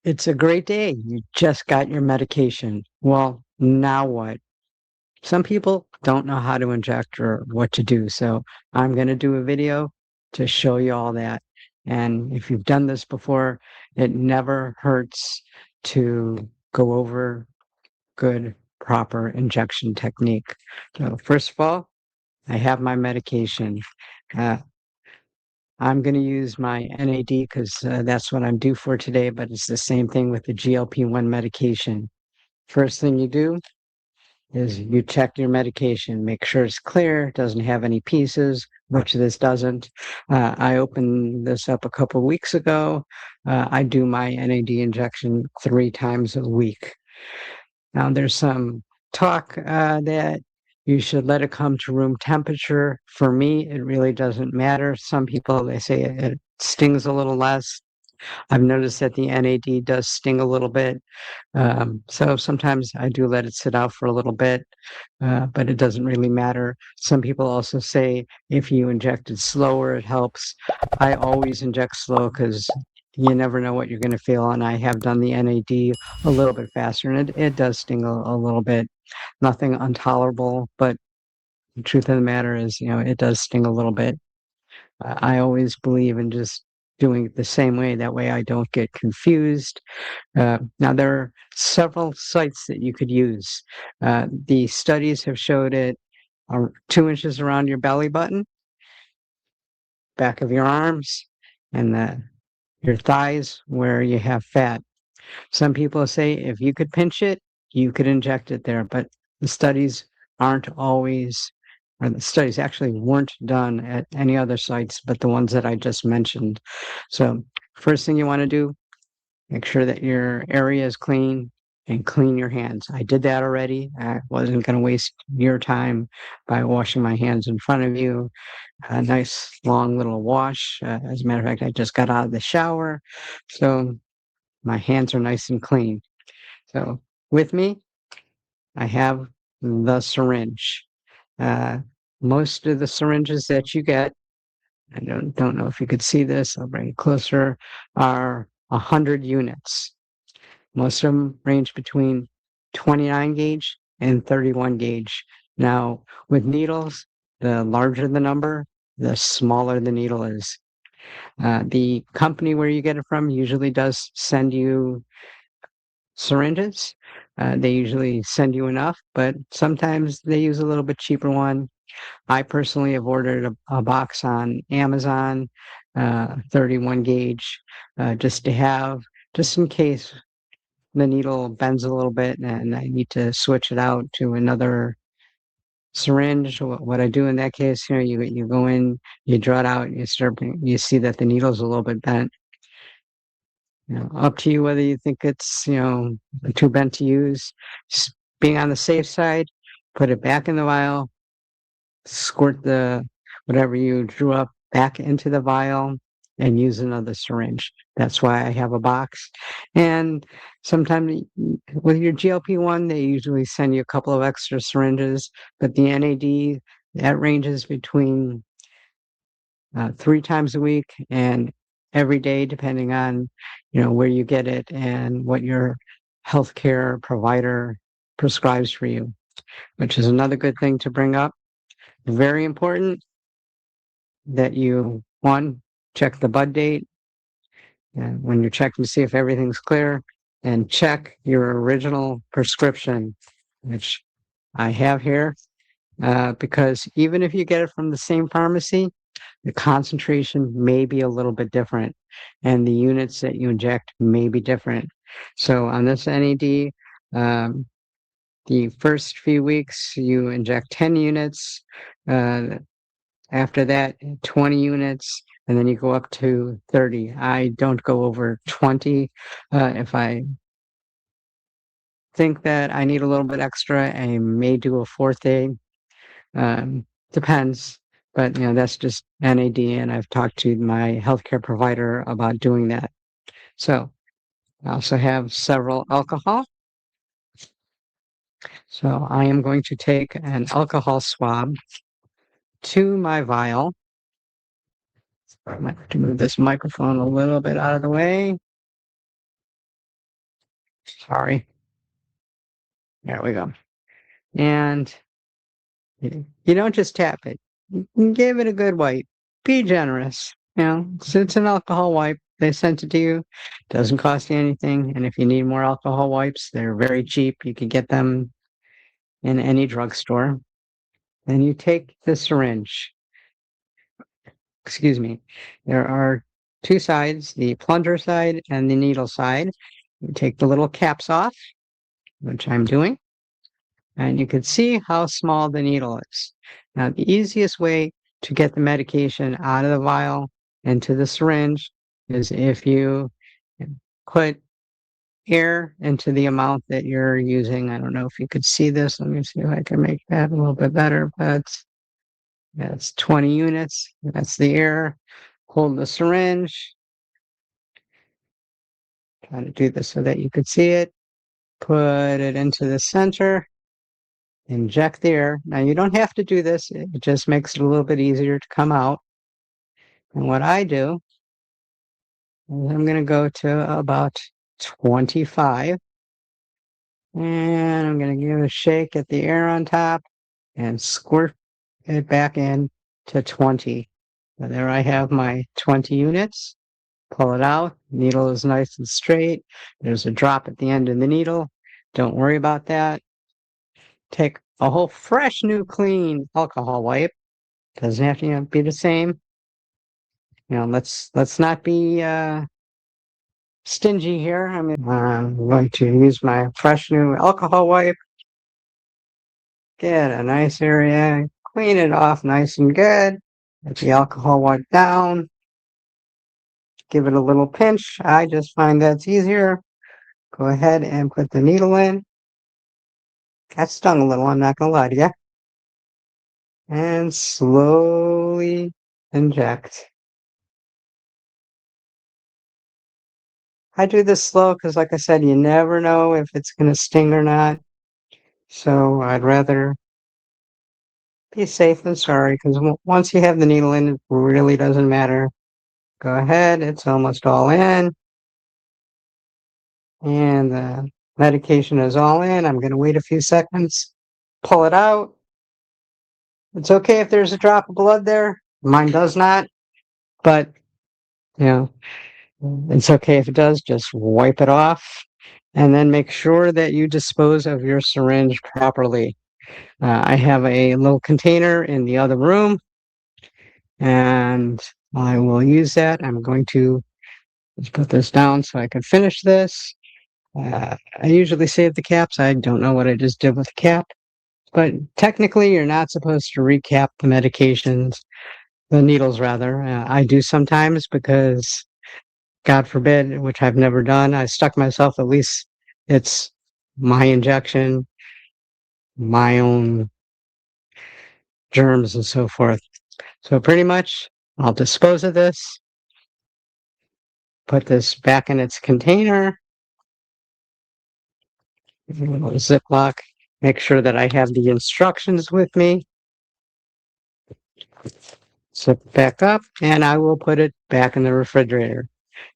It's a great day. You just got your medication. Well, now what? Some people don't know how to inject or what to do. So I'm going to do a video to show you all that. And if you've done this before, it never hurts to go over good, proper injection technique. So first of all, I have my medication. Uh, I'm going to use my NAD because that's what I'm due for today, but it's the same thing with the GLP-1 medication. First thing you do is you check your medication, make sure it's clear, doesn't have any pieces, which this doesn't. I opened this up a couple of weeks ago. I do my NAD injection 3 times a week. Now, there's some talk that you should let it come to room temperature. For me, it really doesn't matter. Some people, they say it stings a little less. I've noticed that the NAD does sting a little bit. So sometimes I do let it sit out for a little bit, but it doesn't really matter. Some people also say if you inject it slower, it helps. I always inject slow because you never know what you're going to feel. And I have done the NAD a little bit faster, and it does sting a little bit. Nothing intolerable, but the truth of the matter is, it does sting a little bit. I always believe in just doing it the same way. That way I don't get confused. Now, there are several sites that you could use. The studies have showed it 2 inches around your belly button, back of your arms, and your thighs where you have fat. Some people say if you could pinch it, you could inject it there, but the studies aren't always, or the studies actually weren't done at any other sites but the ones that I just mentioned. So, first thing you want to do, make sure that your area is clean and clean your hands. I did that already. I wasn't going to waste your time by washing my hands in front of you. A nice long little wash. As a matter of fact, I just got out of the shower. So my hands are nice and clean. So with me, I have the syringe. Uh, Most of the syringes that you get, I don't know if you could see this, I'll bring it closer, are 100 units. Most of them range between 29 gauge and 31 gauge. Now, with needles, the larger the number, the smaller the needle is. The company where you get it from usually does send you syringes. They usually send you enough, but sometimes they use a little bit cheaper one. I personally have ordered a box on Amazon, 31 gauge, just to have, just in case the needle bends a little bit and I need to switch it out to another syringe. What I do in that case, you go in, you draw it out, you see that the needle's a little bit bent. Up to you whether you think it's too bent to use. Just being on the safe side, put it back in the vial, squirt the whatever you drew up back into the vial, and use another syringe. That's why I have a box. And sometimes with your GLP-1, they usually send you a couple of extra syringes, but the NAD, that ranges between 3 times a week and every day, depending on where you get it and what your healthcare provider prescribes for you, which is another good thing to bring up. Very important that you, one, check the bud date and when you're checking to see if everything's clear, and check your original prescription, which I have here, because even if you get it from the same pharmacy, the concentration may be a little bit different and the units that you inject may be different. So on this NAD, the first few weeks you inject 10 units. After that, 20 units, and then you go up to 30. I don't go over 20. If I think that I need a little bit extra, I may do a fourth day. Depends, but that's just NAD, and I've talked to my healthcare provider about doing that. So I also have several alcohol. So I am going to take an alcohol swab to my vial. I might have to move this microphone a little bit out of the way. Sorry. There we go. And you don't just tap it. You give it a good wipe. Be generous. So it's an alcohol wipe. They sent it to you. Doesn't cost you anything. And if you need more alcohol wipes, they're very cheap. You can get them in any drugstore. Then you take the syringe. Excuse me. There are two sides, the plunger side and the needle side. You take the little caps off, which I'm doing, and you can see how small the needle is. Now, the easiest way to get the medication out of the vial into the syringe is if you put air into the amount that you're using. I don't know if you could see this. Let me see if I can make that a little bit better, but that's 20 units. That's the air. Hold the syringe. Try to do this so that you could see it. Put it into the center. Inject the air. Now, you don't have to do this. It just makes it a little bit easier to come out. And what I do is I'm going to go to about 25. And I'm going to give it a shake at the air on top and squirt it back in to 20. So there I have my 20 units. Pull it out. Needle is nice and straight. There's a drop at the end of the needle. Don't worry about that. Take a whole fresh, new, clean alcohol wipe. Doesn't have to be the same. Let's not be stingy here. I'm going to use my fresh, new alcohol wipe. Get a nice area. Clean it off nice and good. Let the alcohol wipe down. Give it a little pinch. I just find that's easier. Go ahead and put the needle in. That stung a little, I'm not going to lie to you. And slowly inject. I do this slow because, like I said, you never know if it's going to sting or not. So I'd rather be safe than sorry, because once you have the needle in, it really doesn't matter. Go ahead, it's almost all in. And the medication is all in. I'm going to wait a few seconds, pull it out. It's okay if there's a drop of blood there. Mine does not, but it's okay if it does. Just wipe it off and then make sure that you dispose of your syringe properly. I have a little container in the other room, and I will use that. I'm going to just put this down so I can finish this. I usually save the caps. I don't know what I just did with the cap, but technically you're not supposed to recap the medications, the needles rather. I do sometimes because, God forbid, which I've never done, I stuck myself. At least it's my injection, my own germs and so forth. So pretty much I'll dispose of this, put this back in its container, a little Ziploc, make sure that I have the instructions with me. Zip it back up, and I will put it back in the refrigerator.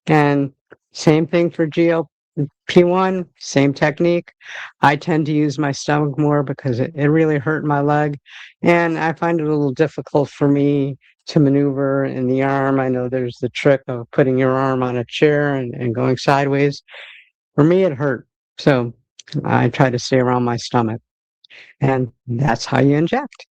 And same thing for GLP-1, same technique. I tend to use my stomach more because it really hurt my leg, and I find it a little difficult for me to maneuver in the arm. I know there's the trick of putting your arm on a chair and going sideways. For me, it hurt. So I try to stay around my stomach. And that's how you inject.